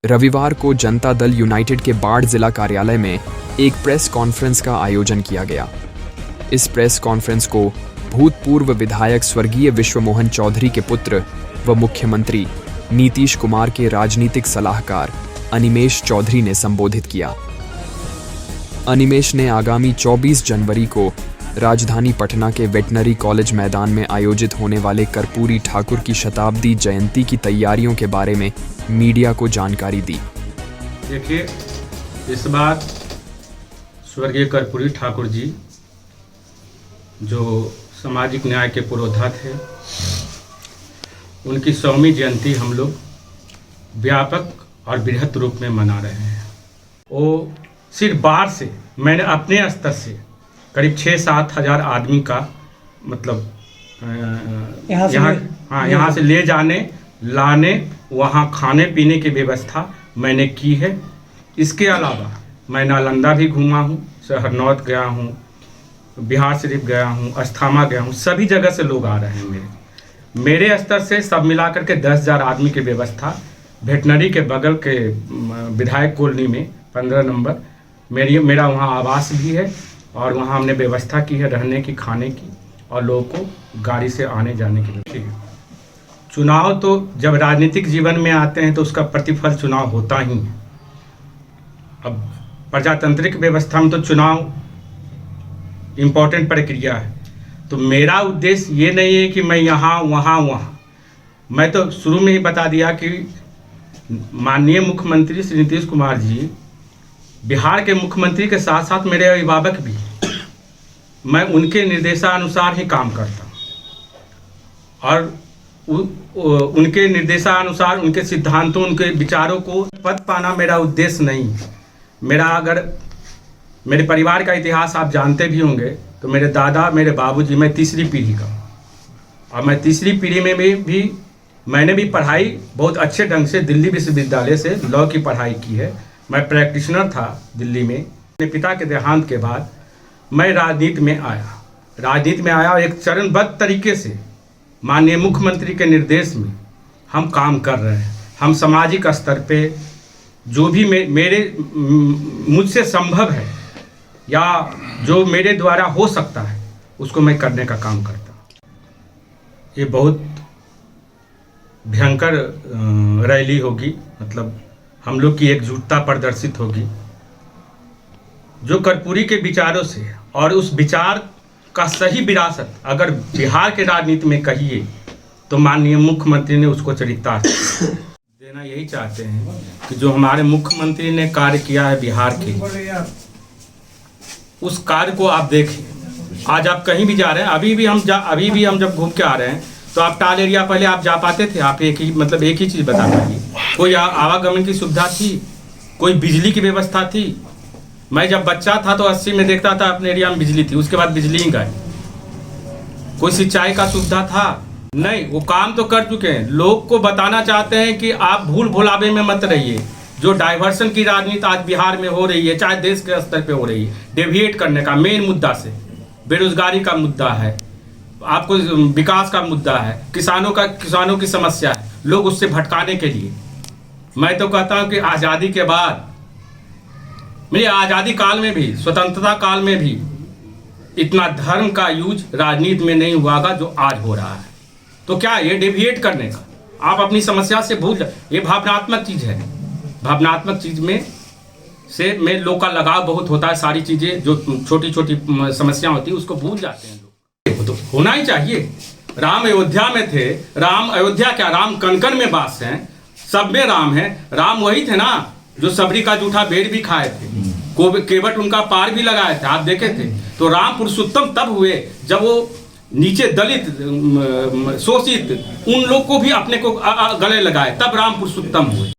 रविवार को जनता दल यूनाइटेड के बाढ़ जिला कार्यालय में एक प्रेस कॉन्फ्रेंस का आयोजन किया गया। इस प्रेस कॉन्फ्रेंस को भूतपूर्व विधायक स्वर्गीय विश्वमोहन चौधरी के पुत्र व मुख्यमंत्री नीतीश कुमार के राजनीतिक सलाहकार अनिमेष चौधरी ने संबोधित किया। अनिमेष ने आगामी 24 जनवरी को राजधानी पटना के वेटनरी कॉलेज मैदान में आयोजित होने वाले कर्पूरी ठाकुर की शताब्दी जयंती की तैयारियों के बारे में मीडिया को जानकारी दी। देखिए, इस बार स्वर्गीय कर्पूरी ठाकुर जी जो सामाजिक न्याय के पुरोधा थे, उनकी 100वीं जयंती हम लोग व्यापक और बृहत रूप में मना रहे हैं। वो सिर्फ बाढ़ से मैंने अपने स्तर से करीब 6-7 हज़ार आदमी का मतलब यहाँ से ले जाने लाने, वहाँ खाने पीने की व्यवस्था मैंने की है। इसके अलावा मैं नालंदा भी घूमा हूँ, सहरनौत गया हूँ, बिहार शरीफ गया हूँ, अस्थामा गया हूँ। सभी जगह से लोग आ रहे हैं। मेरे स्तर से सब मिलाकर के 10,000 आदमी की व्यवस्था वेटनरी के बगल के विधायक कॉलोनी में 15 नंबर मेरा वहाँ आवास भी है और वहाँ हमने व्यवस्था की है रहने की, खाने की और लोगों को गाड़ी से आने जाने की व्यवस्था। चुनाव तो जब राजनीतिक जीवन में आते हैं तो उसका प्रतिफल चुनाव होता ही है। अब प्रजातांत्रिक व्यवस्था में तो चुनाव इम्पोर्टेंट प्रक्रिया है। तो मेरा उद्देश्य ये नहीं है कि मैं यहाँ वहाँ मैं तो शुरू में ही बता दिया कि माननीय मुख्यमंत्री श्री नीतीश कुमार जी बिहार के मुख्यमंत्री के साथ साथ मेरे अभिभावक भी, मैं उनके निर्देशानुसार ही काम करता हूँ और उनके निर्देशानुसार, उनके सिद्धांतों, उनके विचारों को पद पाना मेरा उद्देश्य नहीं। मेरे परिवार का इतिहास आप जानते भी होंगे तो मेरे दादा, मेरे बाबूजी, मैं तीसरी पीढ़ी का और मैं तीसरी पीढ़ी में भी मैंने भी पढ़ाई बहुत अच्छे ढंग से दिल्ली विश्वविद्यालय से लॉ की पढ़ाई की है। मैं प्रैक्टिशनर था दिल्ली में। अपने पिता के देहांत के बाद मैं राजनीति में आया और एक चरणबद्ध तरीके से माननीय मुख्यमंत्री के निर्देश में हम काम कर रहे हैं। हम सामाजिक स्तर पे जो भी मुझसे संभव है या जो मेरे द्वारा हो सकता है उसको मैं करने का काम करता हूँ। ये बहुत भयंकर रैली होगी, मतलब हम लोग की एकजुटता प्रदर्शित होगी जो कर्पूरी के विचारों से, और उस विचार का सही विरासत अगर बिहार के राजनीति में कहिए तो माननीय मुख्यमंत्री ने उसको चरितार्थ देना। यही चाहते हैं कि जो हमारे मुख्यमंत्री ने कार्य किया है बिहार के, उस कार्य को आप देखें। आज आप कहीं भी जा रहे हैं, अभी भी हम जब घूम के आ रहे हैं तो आप टाल एरिया पहले आप जा पाते थे, आप एक ही चीज़ बता पाइए। कोई आवागमन की सुविधा थी, कोई बिजली की व्यवस्था थी। मैं जब बच्चा था तो 80 में देखता था अपने एरिया में बिजली थी, उसके बाद बिजली ही गई। कोई सिंचाई का सुविधा था नहीं। वो काम तो कर चुके हैं। लोग को बताना चाहते हैं कि आप भूल भुलावे में मत रहिए। जो डाइवर्सन की राजनीति आज बिहार में हो रही है, चाहे देश के स्तर पे हो रही है, डेविएट करने का मेन मुद्दा से, बेरोजगारी का मुद्दा है, आपको विकास का मुद्दा है, किसानों की समस्या है, लोग उससे भटकाने के लिए। मैं तो कहता हूं कि आज़ादी के बाद, मेरी आज़ादी काल में भी, स्वतंत्रता काल में भी इतना धर्म का यूज राजनीति में नहीं हुआ जो आज हो रहा है। तो क्या ये डेविएट करने का, आप अपनी समस्या से भूल जाए। ये भावनात्मक चीज़ है। भावनात्मक चीज़ में लोग का लगाव बहुत होता है। सारी चीज़ें जो छोटी छोटी समस्या होती है उसको भूल जाते हैं लोग। तो होना ही चाहिए। राम अयोध्या में थे। राम अयोध्या क्या, राम कण-कण में वास हैं, सब में राम है। राम वही थे ना जो सबरी का जूठा बेर भी खाए थे, केवट उनका पार भी लगाए थे, आप देखे थे। तो राम पुरुषोत्तम तब हुए जब वो नीचे दलित, शोषित उन लोग को भी अपने को गले लगाए, तब राम पुरुषोत्तम हुए।